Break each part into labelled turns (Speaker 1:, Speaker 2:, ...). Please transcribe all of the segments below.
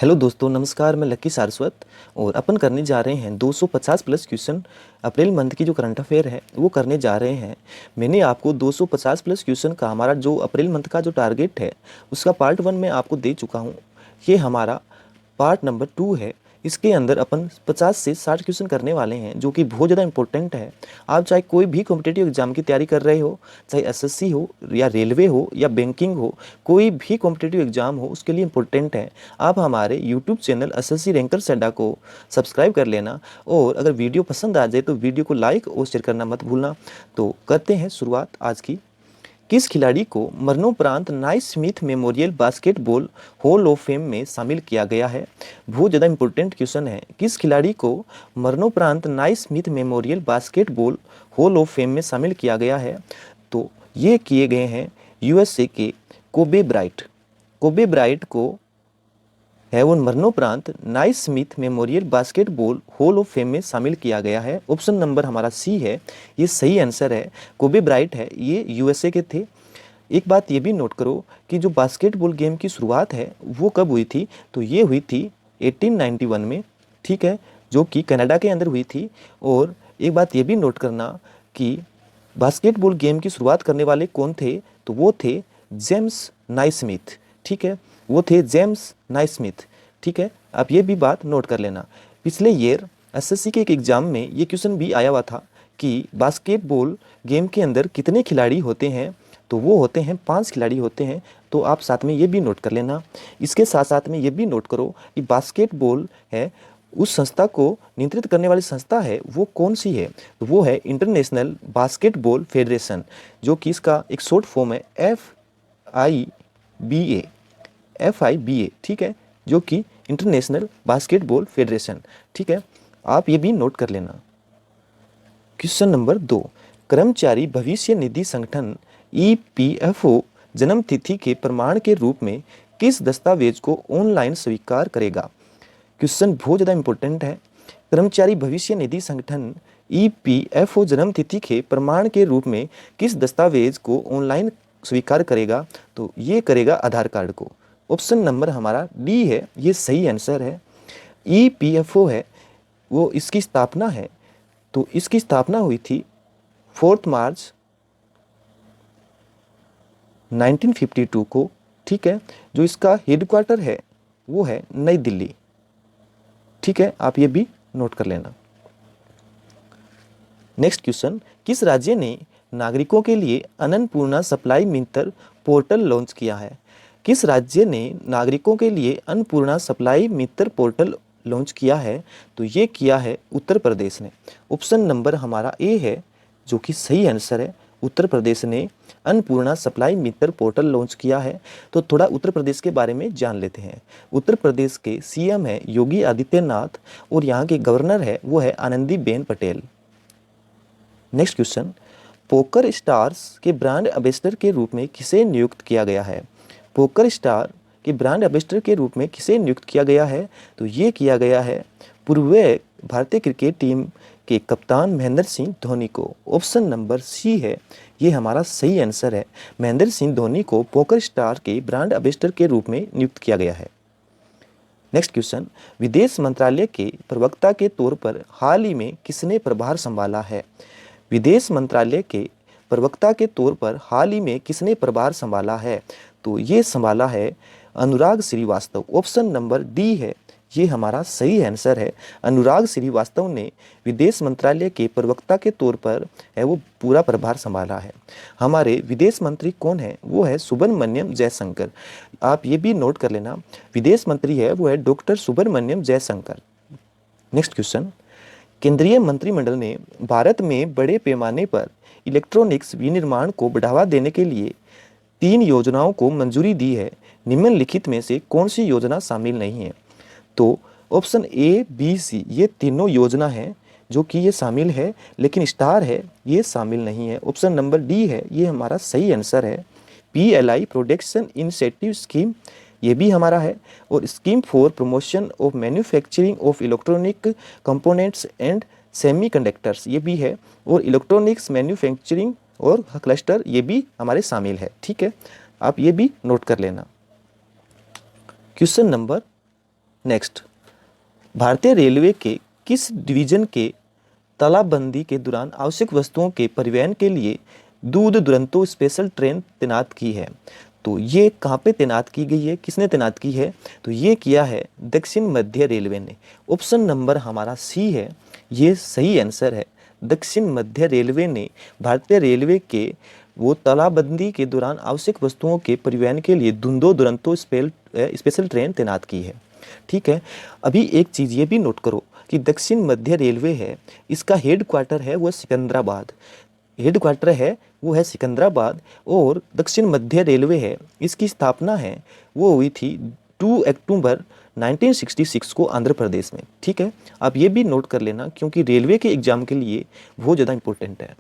Speaker 1: Hello दोस्तों, नमस्कार। मैं लक्की सारस्वत और अपन करने जा रहे हैं 250 प्लस क्वेश्चन। अप्रैल मंथ की जो करंट अफेयर है वो करने जा रहे हैं। मैंने आपको 250 प्लस क्वेश्चन का हमारा जो अप्रैल मंथ का जो टारगेट है उसका पार्ट 1 में आपको दे चुका हूँ। ये हमारा पार्ट नंबर 2 है। इसके अंदर अपन 50 से 60 क्वेश्चन करने वाले हैं जो कि बहुत ज़्यादा इंपॉर्टेंट है। आप चाहे कोई भी कॉम्पिटिटिव एग्जाम की तैयारी कर रहे हो, चाहे एसएससी हो या रेलवे हो या बैंकिंग हो, कोई भी कॉम्पिटिटिव एग्जाम हो उसके लिए इंपॉर्टेंट है। आप हमारे यूट्यूब चैनल एसएससी रैंकर्स अड्डा को सब्सक्राइब कर लेना और अगर वीडियो पसंद आ जाए तो वीडियो को लाइक और शेयर करना मत भूलना। तो करते हैं शुरुआत आज की। किस खिलाड़ी को मरणोपरांत Naismith memorial basketball hall of fame में शामिल किया गया है? बहुत ज़्यादा इंपॉर्टेंट क्वेश्चन है। किस खिलाड़ी को मरणोपरांत Naismith memorial basketball hall of fame में शामिल किया गया है? तो ये किए गए हैं यूएसए के कोबे ब्राइट। कोबे ब्राइट को है वो मरणोपरांत Naismith memorial basketball hall of fame में शामिल किया गया है। ऑप्शन नंबर हमारा सी है, ये सही आंसर है। कोबे ब्राइट है, ये यूएसए के थे। एक बात ये भी नोट करो कि जो बास्केटबॉल गेम की शुरुआत है वो कब हुई थी? तो ये हुई थी 1891 में, ठीक है, जो कि कनाडा के अंदर हुई थी। और एक बात ये भी नोट करना कि बास्केटबॉल गेम की शुरुआत करने वाले कौन थे? तो वो थे जेम्स नाइस्मिथ, ठीक है, वो थे जेम्स नाइस्मिथ, ठीक है। आप ये भी बात नोट कर लेना। पिछले ईयर एसएससी के एक एग्जाम में ये क्वेश्चन भी आया हुआ था कि बास्केटबॉल गेम के अंदर कितने खिलाड़ी होते हैं? तो वो होते हैं 5 खिलाड़ी होते हैं। तो आप साथ में ये भी नोट कर लेना। इसके साथ साथ में ये भी नोट करो कि बास्केटबॉल है उस संस्था को नियंत्रित करने वाली संस्था है वो कौन सी है? तो वो है इंटरनेशनल बास्केटबॉल फेडरेशन, जो कि इसका एक शॉर्ट फॉर्म है FIBA, FIBA, ठीक है, जो कि इंटरनेशनल बास्केटबॉल फेडरेशन, ठीक है। आप ये भी नोट कर लेना। क्वेश्चन नंबर 2, कर्मचारी भविष्य निधि संगठन EPFO जन्म तिथि के प्रमाण के रूप में किस दस्तावेज को ऑनलाइन स्वीकार करेगा? क्वेश्चन बहुत ज़्यादा इंपॉर्टेंट है। कर्मचारी भविष्य निधि संगठन EPFO जन्म तिथि के प्रमाण के रूप में किस दस्तावेज को ऑनलाइन स्वीकार करेगा? तो ये करेगा आधार कार्ड को। ऑप्शन नंबर हमारा डी है, ये सही आंसर है। EPFO है वो इसकी स्थापना है, तो इसकी स्थापना हुई थी 4 मार्च 1952 को, ठीक है। जो इसका हेडक्वार्टर है वो है नई दिल्ली, ठीक है, आप ये भी नोट कर लेना। नेक्स्ट क्वेश्चन, किस राज्य ने नागरिकों के लिए अन्नपूर्णा सप्लाई मित्र पोर्टल लॉन्च किया है? किस राज्य ने नागरिकों के लिए अन्नपूर्णा सप्लाई मित्र पोर्टल लॉन्च किया है? तो ये किया है उत्तर प्रदेश ने। ऑप्शन नंबर हमारा ए है, जो कि सही आंसर है। उत्तर प्रदेश ने अन्नपूर्णा सप्लाई मित्र पोर्टल लॉन्च किया है। तो थोड़ा उत्तर प्रदेश के बारे में जान लेते हैं। उत्तर प्रदेश के CM है योगी आदित्यनाथ और यहाँ के गवर्नर है वो है Anandiben Patel. Next question, poker stars के ब्रांड एम्बेसडर के रूप में किसे नियुक्त किया गया है? पोकर स्टार के ब्रांड एम्बेसडर के रूप में किसे नियुक्त किया गया है? तो ये किया गया है पूर्व भारतीय क्रिकेट टीम के कप्तान महेंद्र सिंह धोनी को। ऑप्शन नंबर सी है, ये हमारा सही आंसर है। महेंद्र सिंह धोनी को पोकर स्टार के ब्रांड एम्बेसडर के रूप में नियुक्त किया गया है। नेक्स्ट क्वेश्चन, विदेश मंत्रालय के प्रवक्ता के तौर पर हाल ही में किसने प्रभार संभाला है? विदेश मंत्रालय के प्रवक्ता के तौर पर हाल ही में किसने प्रभार संभाला है? तो ये संभाला है अनुराग श्रीवास्तव। ऑप्शन नंबर डी है, ये हमारा सही आंसर है। अनुराग श्रीवास्तव ने विदेश मंत्रालय के प्रवक्ता के तौर पर है वो पूरा प्रभार संभाला है। हमारे विदेश मंत्री कौन है? वो है सुब्रमण्यम जयशंकर। आप ये भी नोट कर लेना, विदेश मंत्री है वो है doctor Subrahmanyam Jaishankar. Next question, केंद्रीय मंत्रिमंडल ने भारत में बड़े पैमाने पर इलेक्ट्रॉनिक्स विनिर्माण को बढ़ावा देने के लिए 3 योजनाओं को मंजूरी दी है। निम्नलिखित में से कौन सी योजना शामिल नहीं है? तो ऑप्शन A, B, C ये तीनों योजना है जो कि ये शामिल है, लेकिन स्टार है ये शामिल नहीं है। ऑप्शन नंबर डी है, ये हमारा सही आंसर है। PLI प्रोडक्शन इंसेंटिव स्कीम ये भी हमारा है, और scheme for promotion of manufacturing of electronic components and semiconductors ये भी है, और इलेक्ट्रॉनिक्स मैन्युफैक्चरिंग और क्लस्टर ये भी हमारे शामिल है, ठीक है। आप ये भी नोट कर लेना। क्वेश्चन नंबर नेक्स्ट, भारतीय रेलवे के किस डिवीजन के तालाबंदी के दौरान आवश्यक वस्तुओं के परिवहन के लिए दूध दुरंतो स्पेशल ट्रेन तैनात की है? तो ये कहाँ पे तैनात की गई है, किसने तैनात की है? तो ये किया है दक्षिण मध्य रेलवे ने। ऑप्शन नंबर हमारा सी है, ये सही आंसर है। दक्षिण मध्य रेलवे ने भारतीय रेलवे के वो तालाबंदी के दौरान आवश्यक वस्तुओं के परिवहन के लिए धुंधो दुरंतो स्पेशल ट्रेन तैनात की है। ठीक है, अभी एक चीज़ ये भी नोट करो कि दक्षिण मध्य रेलवे है, इसका हेड क्वार्टर है वो सिकंदराबाद, हेड क्वार्टर है वो है सिकंदराबाद। और दक्षिण मध्य रेलवे है, इसकी स्थापना है वो हुई थी 2 अक्टूबर 1966 को आंध्र प्रदेश में। ठीक है, आप ये भी नोट कर लेना क्योंकि रेलवे के एग्जाम के लिए बहुत ज़्यादा इंपॉर्टेंट है।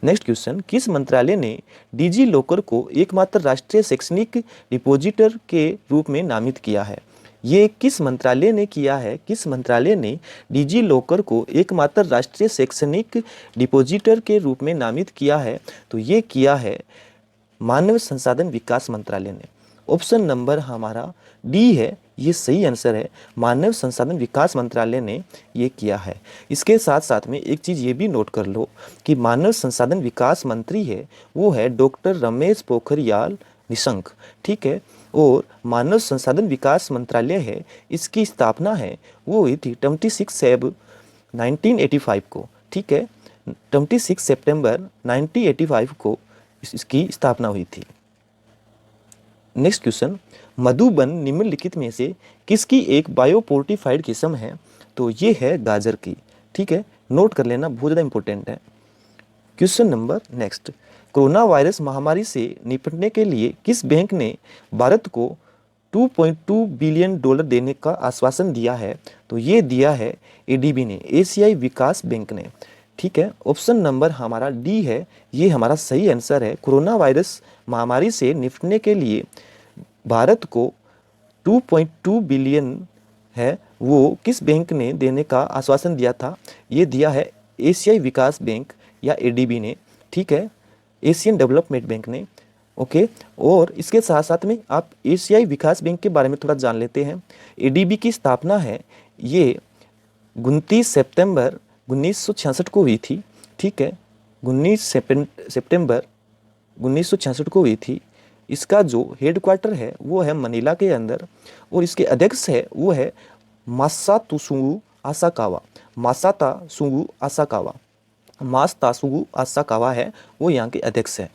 Speaker 1: नेक्स्ट क्वेश्चन, किस मंत्रालय ने डिजी लॉकर को एकमात्र राष्ट्रीय शैक्षणिक डिपॉजिटर के रूप में नामित किया है? ये किस मंत्रालय ने किया है? किस मंत्रालय ने डिजी लॉकर को एकमात्र राष्ट्रीय शैक्षणिक डिपॉजिटर के रूप में नामित किया है? तो ये किया है मानव संसाधन विकास मंत्रालय ने। ऑप्शन नंबर हमारा डी है, ये सही आंसर है। मानव संसाधन विकास मंत्रालय ने ये किया है। इसके साथ साथ में एक चीज़ ये भी नोट कर लो कि मानव संसाधन विकास मंत्री है वो है डॉक्टर रमेश पोखरियाल निशंक। ठीक है, और मानव संसाधन विकास मंत्रालय है, इसकी स्थापना है वो हुई थी 26 सेब 1985 को। ठीक है, 26 सितंबर 1985 को इसकी स्थापना हुई थी। नेक्स्ट क्वेश्चन, मधुबन निम्नलिखित में से किसकी एक बायोपोर्टिफाइड किस्म है? तो ये है गाजर की। ठीक है, नोट कर लेना, बहुत ज़्यादा इंपॉर्टेंट है। Question number next, corona virus महामारी से निपटने के लिए किस बैंक ने भारत को $2.2 बिलियन देने का आश्वासन दिया है? तो ये दिया है एडीबी ने, एशियाई विकास बैंक ने। ठीक है, ऑप्शन नंबर हमारा डी है, ये हमारा सही आंसर है। कोरोना वायरस महामारी से निपटने के लिए भारत को 2.2 बिलियन है वो किस बैंक ने देने का आश्वासन दिया था? ये दिया है एशियाई विकास बैंक या एडीबी ने। ठीक है, एशियन डेवलपमेंट बैंक ने। ओके, और इसके साथ साथ में आप एशियाई विकास बैंक के बारे में थोड़ा जान लेते हैं। एडीबी की स्थापना है ये 29 सितंबर 1966 को हुई थी। ठीक है, 19 सितंबर 1966 को हुई थी। इसका जो हेड क्वार्टर है वो है मनीला के अंदर, और इसके अध्यक्ष है वो है मासातसुगु आसाकावा। मासातासुगु आसाकावा, मासातासुगु आसाकावा है वो यहाँ के अध्यक्ष है।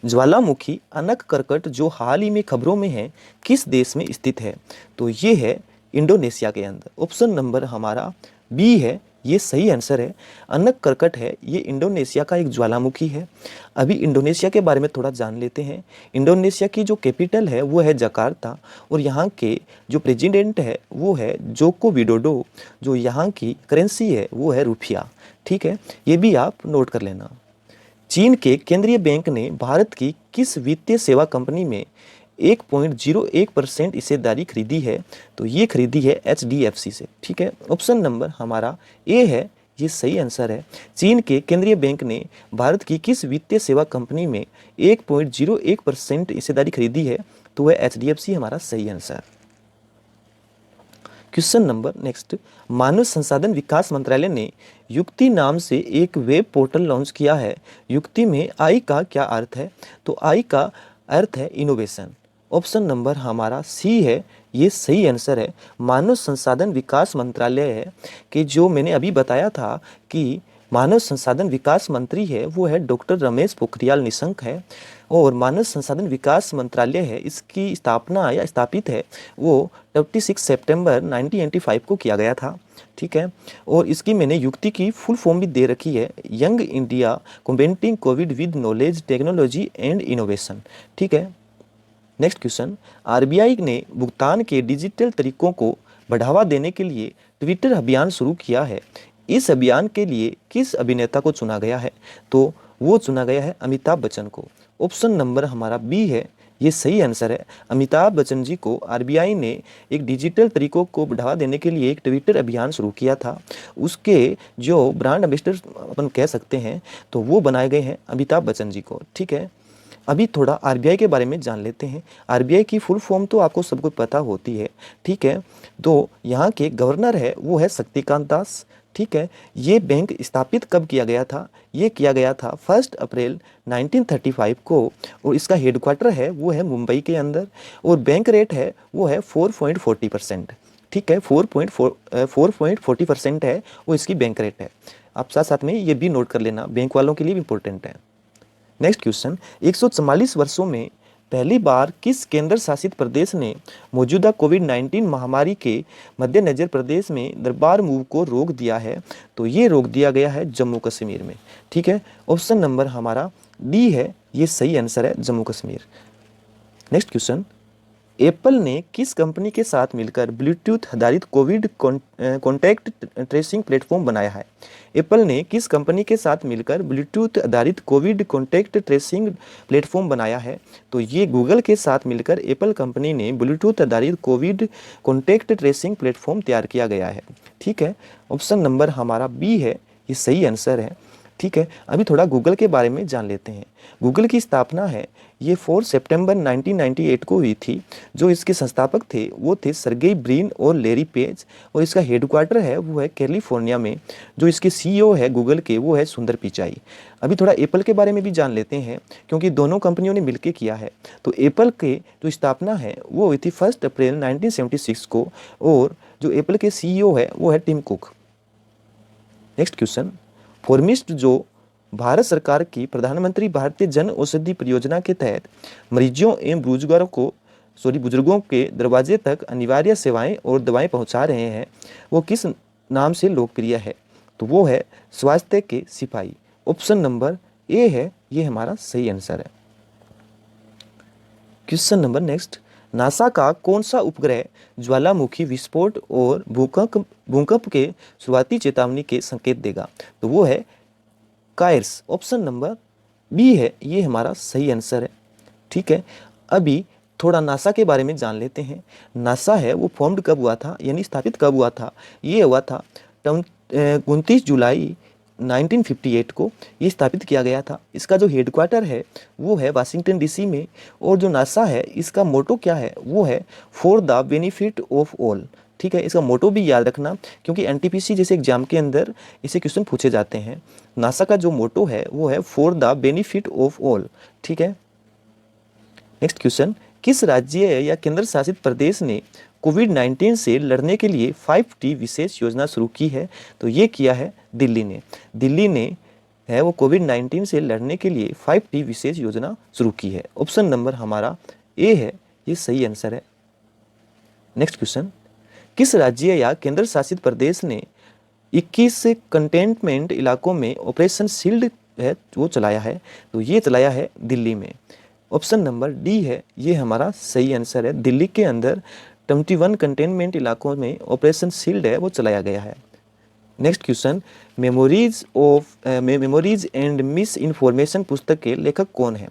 Speaker 1: ज्वालामुखी अनक कर्कट जो हाल ही में खबरों में है किस देश में स्थित है? तो ये है इंडोनेशिया के अंदर। ऑप्शन नंबर हमारा बी है, ये सही आंसर है। अनक कर्कट है ये इंडोनेशिया का एक ज्वालामुखी है। अभी इंडोनेशिया के बारे में थोड़ा जान लेते हैं। इंडोनेशिया की जो कैपिटल है वो है जकार्ता, और यहाँ के जो प्रेसिडेंट है वो है जोको विडोडो। जो यहाँ की करेंसी है वो है रुपया। ठीक है, ये भी आप नोट कर लेना। चीन के केंद्रीय बैंक ने भारत की किस वित्तीय सेवा कंपनी में 1.01% हिस्सेदारी खरीदी है? तो ये खरीदी है HDFC से। ठीक है, ऑप्शन नंबर हमारा ए है, ये सही आंसर है। चीन के केंद्रीय बैंक ने भारत की किस वित्तीय सेवा कंपनी में 1.01% हिस्सेदारी खरीदी है? तो वह HDFC हमारा सही आंसर। क्वेश्चन नंबर नेक्स्ट, मानव संसाधन विकास मंत्रालय ने युक्ति नाम से एक वेब पोर्टल लॉन्च किया है। युक्ति में आई का क्या अर्थ है? तो आई का अर्थ है इनोवेशन। ऑप्शन नंबर हमारा सी है, ये सही आंसर है। मानव संसाधन विकास मंत्रालय है कि जो मैंने अभी बताया था कि मानव संसाधन विकास मंत्री है वो है डॉक्टर रमेश पोखरियाल निशंक है, और मानव संसाधन विकास मंत्रालय है इसकी स्थापना या स्थापित है वो 26 सितंबर 1995 को किया गया था। ठीक है, और इसकी मैंने युक्ति की फुल फॉर्म भी दे रखी है, young India combating Covid with knowledge technology and innovation. ठीक है, नेक्स्ट क्वेश्चन, आरबीआई ने भुगतान के डिजिटल तरीकों को बढ़ावा देने के लिए ट्विटर अभियान शुरू किया है। इस अभियान के लिए किस अभिनेता को चुना गया है? तो वो चुना गया है अमिताभ बच्चन को। ऑप्शन नंबर हमारा बी है, ये सही आंसर है। अमिताभ बच्चन जी को आरबीआई ने एक डिजिटल तरीकों को बढ़ावा देने के लिए एक ट्विटर अभियान शुरू किया था। उसके जो ब्रांड एम्बेसडर अपन कह सकते हैं तो वो बनाए गए हैं अमिताभ बच्चन जी को। ठीक है, अभी थोड़ा आरबीआई के बारे में जान लेते हैं। आरबीआई की फुल फॉर्म तो आपको सबको पता होती है, ठीक है। तो यहाँ के गवर्नर है वो है शक्तिकांत दास, ठीक है। ये बैंक स्थापित कब किया गया था? ये किया गया था 1 अप्रैल 1935 को, और इसका हेडक्वार्टर है वो है मुंबई के अंदर, और बैंक रेट है वो है 4.40%, ठीक है। 4.40% है वो इसकी बैंक रेट है। आप साथ साथ में ये भी नोट कर लेना, बैंक वालों के लिए भी इंपॉर्टेंट है। नेक्स्ट क्वेश्चन, 144 वर्षों में पहली बार किस केंद्र शासित प्रदेश ने मौजूदा कोविड-19 महामारी के मद्देनजर प्रदेश में दरबार मूव को रोक दिया है? तो ये रोक दिया गया है जम्मू कश्मीर में, ठीक है। ऑप्शन नंबर हमारा डी है, ये सही आंसर है Jammu Kashmir. Next question, Apple ने किस कंपनी के साथ मिलकर ब्लूटूथ आधारित कोविड कॉन्टैक्ट ट्रेसिंग प्लेटफॉर्म बनाया है? एप्पल ने किस कंपनी के साथ मिलकर ब्लूटूथ आधारित कोविड कॉन्टैक्ट ट्रेसिंग प्लेटफॉर्म बनाया है? तो ये गूगल के साथ मिलकर एप्पल कंपनी ने ब्लूटूथ आधारित कोविड कॉन्टैक्ट ट्रेसिंग प्लेटफॉर्म तैयार किया गया है, ठीक है। ऑप्शन नंबर हमारा बी है, ये सही आंसर है, ठीक है। अभी थोड़ा गूगल के बारे में जान लेते हैं। गूगल की स्थापना है ये 4 सितंबर 1998 को हुई थी। जो इसके संस्थापक थे वो थे सर्गेई ब्रिन और लैरी पेज, और इसका हेडक्वार्टर है वो है कैलिफोर्निया में। जो इसके सीईओ है गूगल के वो है सुंदर पिचाई। अभी थोड़ा एप्पल के बारे में भी जान लेते हैं, क्योंकि दोनों कंपनियों ने मिलकर किया है। तो एप्पल के जो स्थापना है वो हुई थी 1 अप्रैल 1976 को, और जो एप्पल के सीईओ है वो है टिम कुक। नेक्स्ट क्वेश्चन, फॉर्मिस्ट जो भारत सरकार की प्रधानमंत्री भारतीय जन औषधि परियोजना के तहत मरीजों एवं बुजुर्गों के दरवाजे तक अनिवार्य सेवाएं और दवाएं पहुंचा रहे हैं, वो किस नाम से लोकप्रिय है? तो वो है स्वास्थ्य के सिपाही। ऑप्शन नंबर ए है, ये हमारा सही आंसर है। क्वेश्चन नंबर नेक्स्ट, नासा का कौन सा उपग्रह ज्वालामुखी विस्फोट और भूकंप के शुरुआती चेतावनी के संकेत देगा? तो वो है कायर्स। ऑप्शन नंबर बी है, ये हमारा सही आंसर है, ठीक है। अभी थोड़ा नासा के बारे में जान लेते हैं। नासा है वो फॉर्म्ड कब हुआ था, यानी स्थापित कब हुआ था? ये हुआ था 29 जुलाई 1958 को ये स्थापित किया गया था। इसका जो हेडक्वार्टर है वो है वाशिंगटन डीसी में, और जो नासा है इसका मोटो क्या है? वो है for the benefit of all, ठीक है। इसका मोटो भी याद रखना, क्योंकि एनटीपीसी जैसे एग्जाम के अंदर इसे क्वेश्चन पूछे जाते हैं। नासा का जो मोटो है वो है for the benefit of all, ठीक है। नेक्स्ट क्वेश्चन, किस राज्य या केंद्र शासित प्रदेश ने कोविड-19 से लड़ने के लिए 5T विशेष योजना शुरू की है? तो ये किया है दिल्ली ने। दिल्ली ने है वो कोविड-19 से लड़ने के लिए 5T विशेष योजना शुरू की है। ऑप्शन नंबर हमारा ए है, ये सही आंसर है। नेक्स्ट क्वेश्चन, किस राज्य या केंद्र शासित प्रदेश ने 21 कंटेनमेंट इलाकों में ऑपरेशन शील्ड है वो चलाया है? तो ये चलाया है दिल्ली में। ऑप्शन नंबर डी है, ये हमारा सही आंसर है। दिल्ली के अंदर 21 कंटेनमेंट इलाकों में ऑपरेशन शील्ड है वो चलाया गया है। Next question, memories and miss information पुस्तक के लेखक कौन है?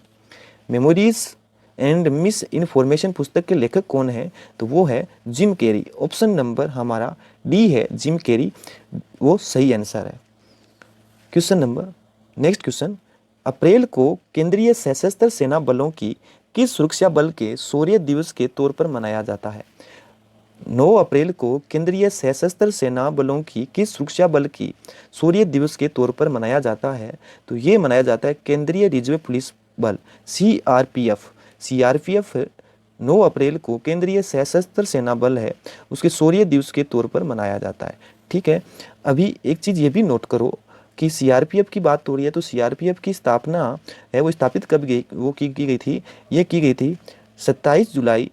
Speaker 1: मेमोरीज एंड मिस इन्फॉर्मेशन पुस्तक के लेखक कौन है? तो वो है जिम कैरी। ऑप्शन नंबर हमारा डी है, जिम कैरी, वो सही आंसर है। क्वेश्चन नंबर नेक्स्ट क्वेश्चन, अप्रैल को केंद्रीय सशस्त्र सेना बलों की किस सुरक्षा बल के शौर्य दिवस के तौर पर मनाया जाता है? 9 अप्रैल को केंद्रीय सशस्त्र सेना बलों की किस सुरक्षा बल की शौर्य दिवस के तौर पर मनाया जाता है? तो ये मनाया जाता है केंद्रीय रिजर्व पुलिस बल सीआरपीएफ। सीआरपीएफ 9 अप्रैल को केंद्रीय सशस्त्र सेना बल है उसके शौर्य दिवस के तौर पर मनाया जाता है, ठीक है। अभी एक चीज़ ये भी नोट करो कि सीआरपीएफ की बात हो रही है, तो सीआरपीएफ की स्थापना है वो स्थापित कब की गई थी? ये की गई थी 27 जुलाई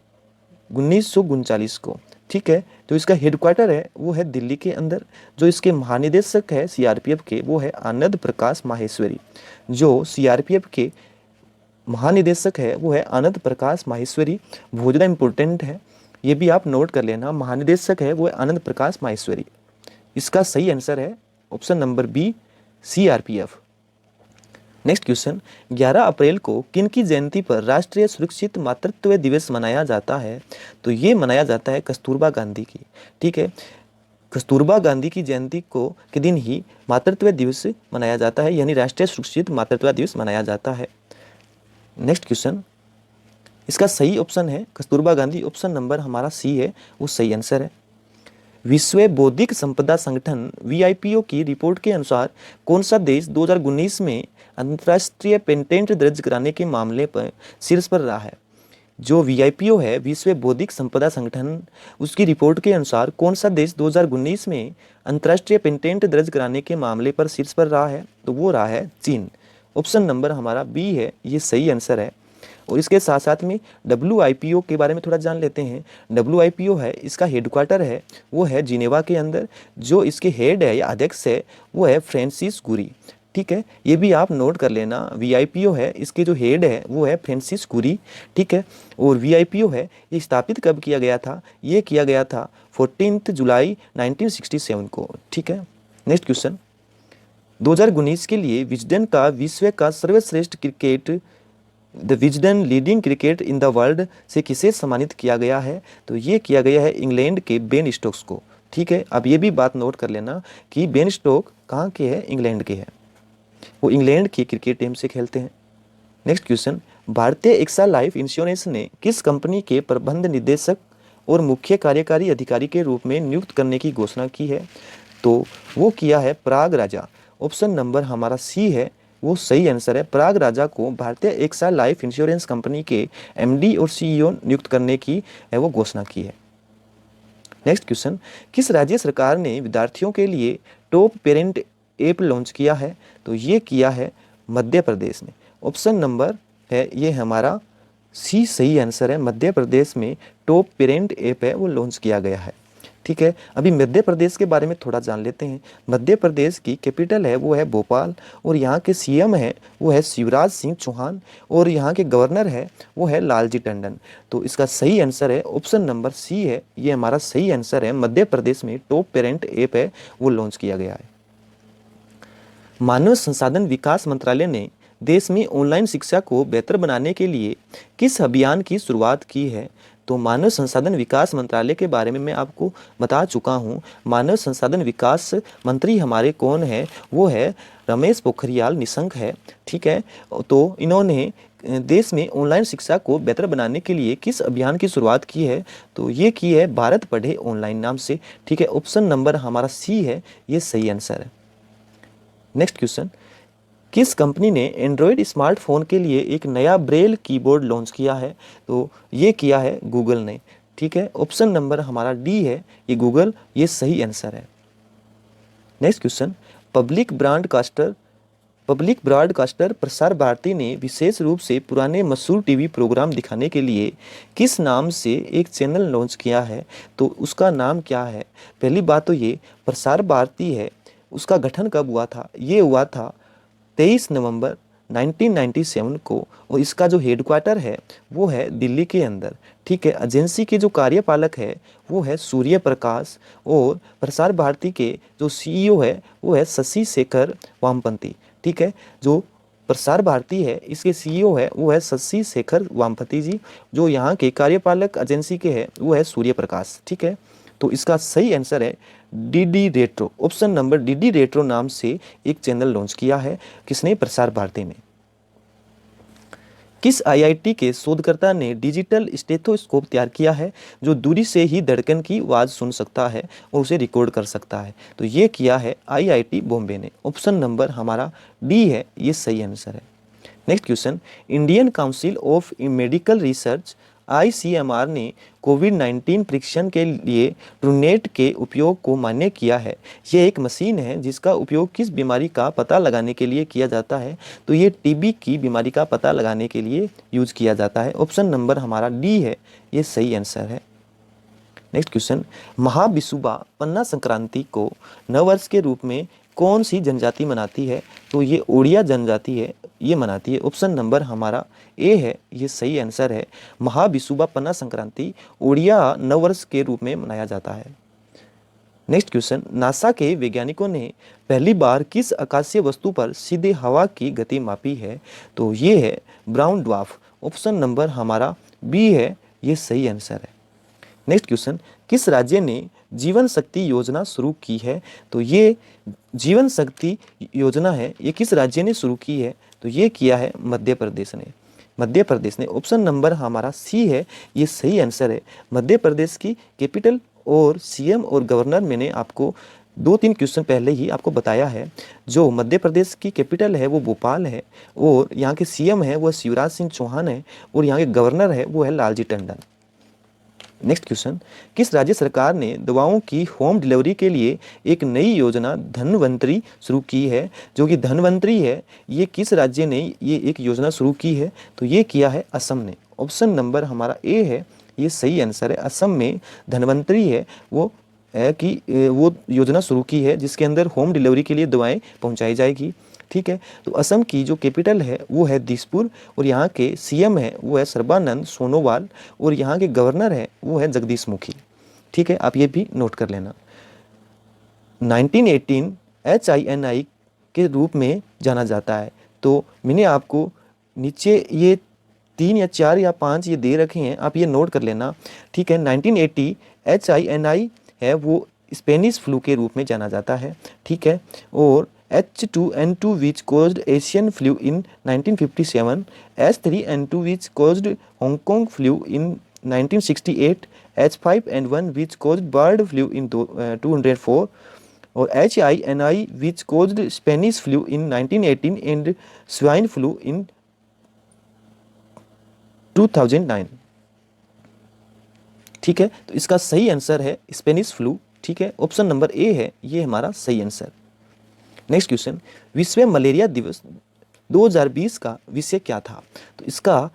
Speaker 1: 1939 को, ठीक है। तो इसका हेडक्वार्टर है वो है दिल्ली के अंदर। जो इसके महानिदेशक है सीआरपीएफ के वो है आनंद प्रकाश माहेश्वरी। जो सीआरपीएफ के महानिदेशक है वो है आनंद प्रकाश माहेश्वरी। बहुत ज़्यादा इंपॉर्टेंट है, ये भी आप नोट कर लेना। महानिदेशक है वो है आनंद प्रकाश माहेश्वरी। इसका सही आंसर है option number B, CRPF. Next question, 11 अप्रैल को किन की जयंती पर राष्ट्रीय सुरक्षित मातृत्व दिवस मनाया जाता है? तो ये मनाया जाता है कस्तूरबा गांधी की, ठीक है। कस्तूरबा गांधी की जयंती को के दिन ही मातृत्व दिवस मनाया जाता है, यानी राष्ट्रीय सुरक्षित मातृत्व दिवस मनाया जाता है। नेक्स्ट क्वेश्चन, इसका सही ऑप्शन है कस्तूरबा गांधी। ऑप्शन नंबर हमारा सी है, वो सही आंसर है। विश्व बौद्धिक संपदा संगठन वीआईपीओ की रिपोर्ट के अनुसार कौन सा देश 2019 में अंतर्राष्ट्रीय पेटेंट दर्ज कराने के मामले पर शीर्ष पर रहा है? जो वीआईपीओ है, विश्व बौद्धिक संपदा संगठन, उसकी रिपोर्ट के अनुसार कौन सा देश 2019 में अंतर्राष्ट्रीय पेटेंट दर्ज कराने के मामले पर शीर्ष पर रहा है? तो वो रहा है चीन। ऑप्शन नंबर हमारा बी है, ये सही आंसर है। और इसके साथ साथ में WIPO के बारे में थोड़ा जान लेते हैं। WIPO है, इसका हेडक्वार्टर है वो है जिनेवा के अंदर। जो इसके हेड है या अध्यक्ष है वो है फ्रांसिस गुरी। ठीक है, ये भी आप नोट कर लेना। VIPO है, इसके जो हेड है वो है फ्रांसिस गुरी। ठीक है, और VIPO है, ये स्थापित कब किया गया था? ये किया गया था 14 जुलाई 1967 को। ठीक है, नेक्स्ट क्वेश्चन, 2019 के लिए विजडन का विश्व का सर्वश्रेष्ठ cricket the Wisden leading cricket in the world से किसे सम्मानित किया गया है? तो ये किया गया है इंग्लैंड के बेन स्टोक्स को। ठीक है, अब ये भी बात नोट कर लेना कि बेन स्टोक कहाँ के हैं? इंग्लैंड के हैं। वो इंग्लैंड की क्रिकेट टीम से खेलते हैं। नेक्स्ट क्वेश्चन, भारतीय एक्सा लाइफ इंश्योरेंस ने किस कंपनी के प्रबंध निदेशक और मुख्य कार्यकारी अधिकारी के रूप में नियुक्त करने की घोषणा की है? तो वो किया है प्राग राजा। ऑप्शन नंबर हमारा सी है, वो सही आंसर है। प्राग राजा को भारतीय एक्सा लाइफ इंश्योरेंस कंपनी के MD और CEO नियुक्त करने की है वो घोषणा की है। नेक्स्ट क्वेश्चन, किस राज्य सरकार ने विद्यार्थियों के लिए टॉप पेरेंट ऐप लॉन्च किया है? तो ये किया है मध्य प्रदेश ने। ऑप्शन नंबर है ये हमारा सी सही आंसर है। मध्य प्रदेश में टॉप पेरेंट ऐप है वो लॉन्च किया गया है। ठीक है, अभी मध्य प्रदेश के बारे में थोड़ा जान लेते हैं। मध्य प्रदेश की कैपिटल है वो है भोपाल, और यहाँ के CM है वो है शिवराज सिंह चौहान, और यहाँ के गवर्नर है वो है लालजी टंडन। तो इसका सही आंसर है ऑप्शन नंबर सी है, ये हमारा सही आंसर है। मध्य प्रदेश में टॉप पेरेंट ऐप है वो लॉन्च किया गया है। मानव संसाधन विकास मंत्रालय ने देश में ऑनलाइन शिक्षा को बेहतर बनाने के लिए किस अभियान की शुरुआत की है? तो मानव संसाधन विकास मंत्रालय के बारे में मैं आपको बता चुका हूँ। मानव संसाधन विकास मंत्री हमारे कौन है? वो है रमेश पोखरियाल निशंक है। ठीक है, तो इन्होंने देश में ऑनलाइन शिक्षा को बेहतर बनाने के लिए किस अभियान की शुरुआत की है? तो ये की है भारत पढ़े ऑनलाइन नाम से। ठीक है, ऑप्शन नंबर हमारा सी है, ये सही आंसर है। नेक्स्ट क्वेश्चन, किस कंपनी ने एंड्रॉयड स्मार्टफोन के लिए एक नया ब्रेल कीबोर्ड लॉन्च किया है? तो ये किया है गूगल ने। ठीक है, ऑप्शन नंबर हमारा डी है, ये गूगल, ये सही आंसर है। Next question, public broadcaster Prasar Bharati ने विशेष रूप से पुराने मशहूर टीवी प्रोग्राम दिखाने के लिए किस नाम से एक चैनल लॉन्च किया है? तो उसका नाम क्या है? पहली बात तो ये प्रसार भारती है, उसका गठन कब हुआ था? ये हुआ था 23 नवंबर 1997 को, और इसका जो हेडक्वार्टर है वो है दिल्ली के अंदर। ठीक है, एजेंसी के जो कार्यपालक है वो है सूर्य प्रकाश, और प्रसार भारती के जो CEO है वो है शशि शेखर वामपंती। ठीक है, जो प्रसार भारती है इसके CEO है वो है शशि शेखर वामपति जी। जो यहाँ के कार्यपालक एजेंसी के है वो है सूर्य प्रकाश। ठीक है, तो इसका सही आंसर है DD retro. Option number DD retro नाम से एक चैनल लॉन्च किया है किसने? प्रसार भारती ने। किस IIT के शोधकर्ता ने डिजिटल स्टेथोस्कोप तैयार किया है जो दूरी से ही धड़कन की आवाज़ सुन सकता है और उसे रिकॉर्ड कर सकता है? तो ये किया है IIT बॉम्बे ने। ऑप्शन नंबर हमारा डी है, ये सही आंसर है। Next question, Indian council of medical research ICMR ने कोविड-19 परीक्षण के लिए ट्रूनेट के उपयोग को मान्य किया है। ये एक मशीन है जिसका उपयोग किस बीमारी का पता लगाने के लिए किया जाता है? तो ये TB की बीमारी का पता लगाने के लिए यूज किया जाता है। ऑप्शन नंबर हमारा डी है, ये सही आंसर है। नेक्स्ट क्वेश्चन, महाविषुवा पन्ना संक्रांति को नववर्ष के रूप में कौन सी जनजाति मनाती है? तो ये ओडिया जनजाति है, ये मनाती है। ऑप्शन नंबर हमारा ए है, ये सही आंसर है। महाविषुवा पन्ना संक्रांति ओडिया नववर्ष के रूप में मनाया जाता है। नेक्स्ट क्वेश्चन, नासा के वैज्ञानिकों ने पहली बार किस आकाशीय वस्तु पर सीधे हवा की गति मापी है? तो ये है ब्राउन ड्वार्फ। ऑप्शन नंबर हमारा बी है, ये सही आंसर है। नेक्स्ट क्वेश्चन, किस राज्य ने जीवन शक्ति योजना शुरू की है? तो ये जीवन शक्ति योजना है, ये किस राज्य ने शुरू की है? तो ये किया है मध्य प्रदेश ने। मध्य प्रदेश ने। ऑप्शन नंबर हमारा सी है, ये सही आंसर है। मध्य प्रदेश की कैपिटल और सीएम और गवर्नर मैंने आपको 2-3 क्वेश्चन पहले ही आपको बताया है। जो मध्य प्रदेश की कैपिटल है वो भोपाल है, और यहाँ के सीएम है वो शिवराज सिंह चौहान है, और यहाँ के गवर्नर है वो है लालजी टंडन। नेक्स्ट क्वेश्चन, किस राज्य सरकार ने दवाओं की होम डिलीवरी के लिए एक नई योजना धन्वंतरी शुरू की है? जो कि धन्वंतरी है, ये किस राज्य ने ये एक योजना शुरू की है? तो ये किया है असम ने। ऑप्शन नंबर हमारा ए है, ये सही आंसर है। असम में धन्वंतरी है वो है कि वो योजना शुरू की है जिसके अंदर होम डिलीवरी के लिए दवाएं पहुंचाई जाएगी। ठीक है, तो असम की जो कैपिटल है वो है दिसपुर, और यहाँ के सीएम है वो है सर्बानंद सोनोवाल, और यहाँ के गवर्नर है वो है जगदीश मुखी। ठीक है, आप ये भी नोट कर लेना। 1918 HINI के रूप में जाना जाता है। तो मैंने आपको नीचे ये 3 या 4 या 5 ये दे रखे हैं, आप ये नोट कर लेना। ठीक है, 1980 HINI है वो स्पेनिश फ्लू के रूप में जाना जाता है। ठीक है, और H2N2 which caused Asian flu in 1957, H3N2 which caused Hong Kong flu in 1968, H5N1 which caused bird flu in 204, और HINI which caused Spanish flu in 1918 and swine flu in 2009। ठीक है, तो इसका सही आंसर है स्पेनिश फ्लू। ठीक है, option number A है ये हमारा सही आंसर। नेक्स्ट क्वेश्चन, विश्व मलेरिया दिवस 2020 का विषय क्या था? तो इसका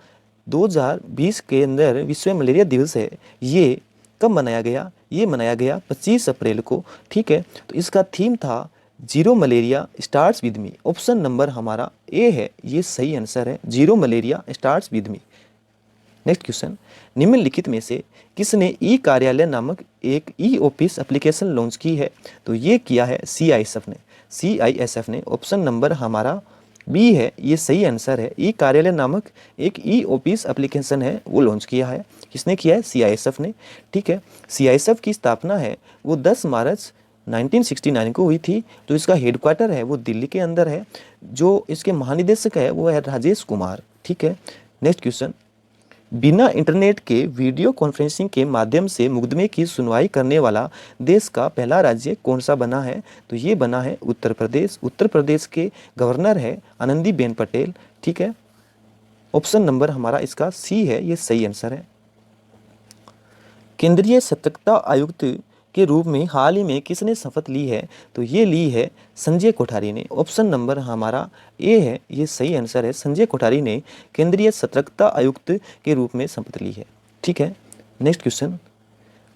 Speaker 1: 2020 के अंदर विश्व मलेरिया दिवस है, ये कब मनाया गया? ये मनाया गया 25 अप्रैल को। ठीक है, तो इसका थीम था zero malaria starts with me. Option number हमारा ए है, ये सही आंसर है। Zero malaria starts with me. Next question, निम्नलिखित में से किसने ई कार्यालय नामक एक ई ऑफिस एप्लीकेशन लॉन्च की है? तो ये किया है CISF ने। CISF ने। ऑप्शन नंबर हमारा बी है, ये सही आंसर है। ई कार्यालय नामक एक ई ऑफिस एप्लीकेशन है वो लॉन्च किया है। किसने किया है? CISF ने। ठीक है, CISF की स्थापना है वो 10 मार्च 1969 को हुई थी। तो इसका हेडक्वार्टर है वो दिल्ली के अंदर है। जो इसके महानिदेशक है वो है राजेश कुमार। ठीक है, नेक्स्ट क्वेश्चन, बिना इंटरनेट के वीडियो कॉन्फ्रेंसिंग के माध्यम से मुकदमे की सुनवाई करने वाला देश का पहला राज्य कौन सा बना है? तो ये बना है उत्तर प्रदेश। उत्तर प्रदेश के गवर्नर है आनंदीबेन पटेल। ठीक है, ऑप्शन नंबर हमारा इसका सी है, ये सही आंसर है। केंद्रीय सतर्कता आयुक्त के रूप में हाल ही में किसने शपथ ली है? तो ये ली है संजय कोठारी ने। ऑप्शन नंबर हमारा ए है, ये सही आंसर है। संजय कोठारी ने केंद्रीय सतर्कता आयुक्त के रूप में शपथ ली है। ठीक है, नेक्स्ट क्वेश्चन,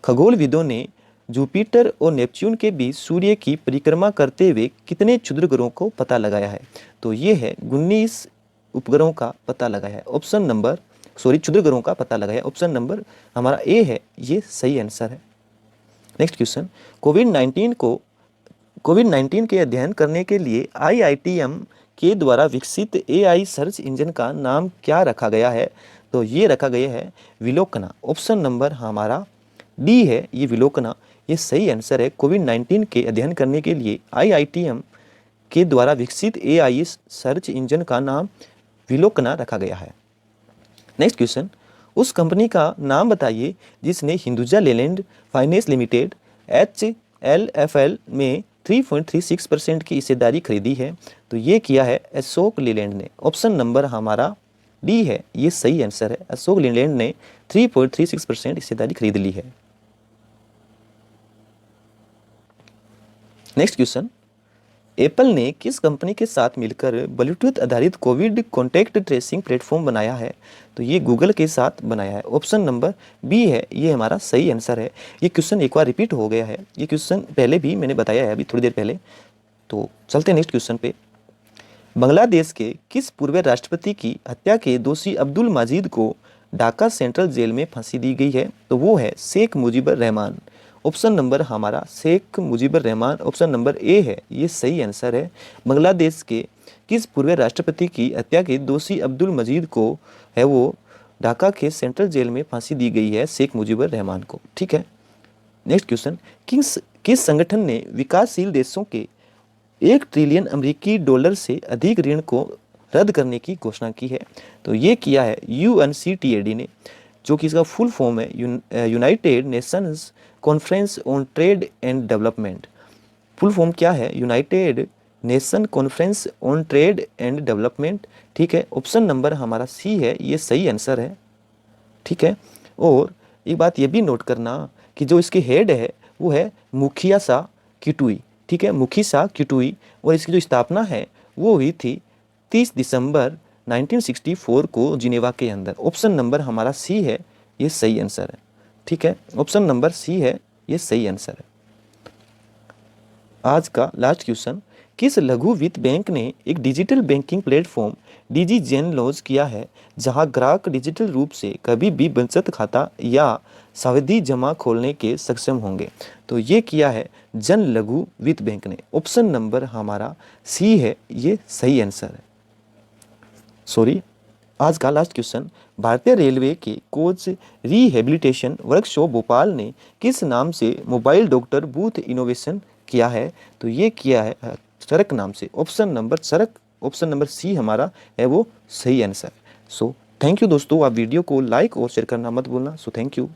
Speaker 1: खगोलविदों ने जुपिटर और नेपच्यून के बीच सूर्य की परिक्रमा करते हुए कितने क्षुद्र ग्रहों को पता लगाया है? तो ये है 19 उपग्रहों का पता लगाया है। ऑप्शन नंबर क्षुद्र ग्रहों का पता लगाया है। ऑप्शन नंबर हमारा ए है, ये सही आंसर है। नेक्स्ट क्वेश्चन, कोविड-19 के अध्ययन करने के लिए IITM के द्वारा विकसित AI सर्च इंजन का नाम क्या रखा गया है? तो ये रखा गया है विलोकना। ऑप्शन नंबर हमारा डी है, ये विलोकना, ये सही आंसर है। कोविड-19 के अध्ययन करने के लिए IITM के द्वारा विकसित AI सर्च इंजन का नाम विलोकना रखा गया है। नेक्स्ट क्वेश्चन, उस कंपनी का नाम बताइए जिसने Hinduja Leyland finance limited HLFL में 3.36% की हिस्सेदारी खरीदी है। तो ये किया है अशोक लेलैंड ने। ऑप्शन नंबर हमारा डी है, ये सही आंसर है। अशोक लेलैंड ने 3.36% हिस्सेदारी खरीद ली है। नेक्स्ट क्वेश्चन, एप्पल ने किस कंपनी के साथ मिलकर ब्लूटूथ आधारित कोविड कॉन्टैक्ट ट्रेसिंग प्लेटफॉर्म बनाया है? तो ये गूगल के साथ बनाया है। ऑप्शन नंबर बी है, ये हमारा सही आंसर है। ये क्वेश्चन एक बार रिपीट हो गया है, ये क्वेश्चन पहले भी मैंने बताया है अभी थोड़ी देर पहले। तो चलते हैं नेक्स्ट क्वेश्चन पे। बांग्लादेश के किस पूर्व राष्ट्रपति की हत्या के दोषी अब्दुल मजीद को ढाका सेंट्रल जेल में फांसी दी गई है? तो वो है शेख मुजीबुर रहमान। ऑप्शन नंबर हमारा Sheikh Mujibur Rahman. Option number A है, ये सही आंसर है। बांग्लादेश के किस पूर्व राष्ट्रपति की हत्या के दोषी अब्दुल मजीद को है वो ढाका के सेंट्रल जेल में फांसी दी गई है शेख मुजीबुर रहमान को। ठीक है, नेक्स्ट क्वेश्चन, किस संगठन ने विकासशील देशों के $1 ट्रिलियन अमेरिकी डॉलर से अधिक ऋण को रद्द करने की घोषणा की है। तो ये किया है UNCTAD ने, जो कि इसका फुल फॉर्म है United Nations conference on trade and development. Full form क्या है? United nation conference on trade and development. ठीक है, ऑप्शन नंबर हमारा सी है, ये सही आंसर है। ठीक है, और एक बात ये भी नोट करना कि जो इसके हेड है वो है मुखिया सा किटुई। ठीक है, मुखी सा किटुई, और इसकी जो स्थापना है वो हुई थी 30 दिसंबर 1964 को जिनेवा के अंदर। ऑप्शन नंबर हमारा सी है, ये सही आंसर है। ठीक है, ऑप्शन नंबर सी है, ये सही आंसर है। आज का लास्ट क्वेश्चन, किस लघु वित्त बैंक ने एक डिजिटल बैंकिंग प्लेटफॉर्म डिजीजेन लॉन्च किया है, जहां ग्राहक डिजिटल रूप से कभी भी बचत खाता या सावधि जमा खोलने के सक्षम होंगे? तो ये किया है जन लघु वित्त बैंक ने। ऑप्शन नंबर हमारा सी है, ये सही आंसर है। सॉरी, आज का लास्ट क्वेश्चन, भारतीय रेलवे के कोच रिहेबिलिटेशन वर्कशॉप भोपाल ने किस नाम से मोबाइल डॉक्टर बूथ इनोवेशन किया है? तो ये किया है चरक नाम से। ऑप्शन नंबर चरक, ऑप्शन नंबर सी हमारा है वो सही आंसर। सो थैंक यू दोस्तों, आप वीडियो को लाइक और शेयर करना मत भूलना। So thank you.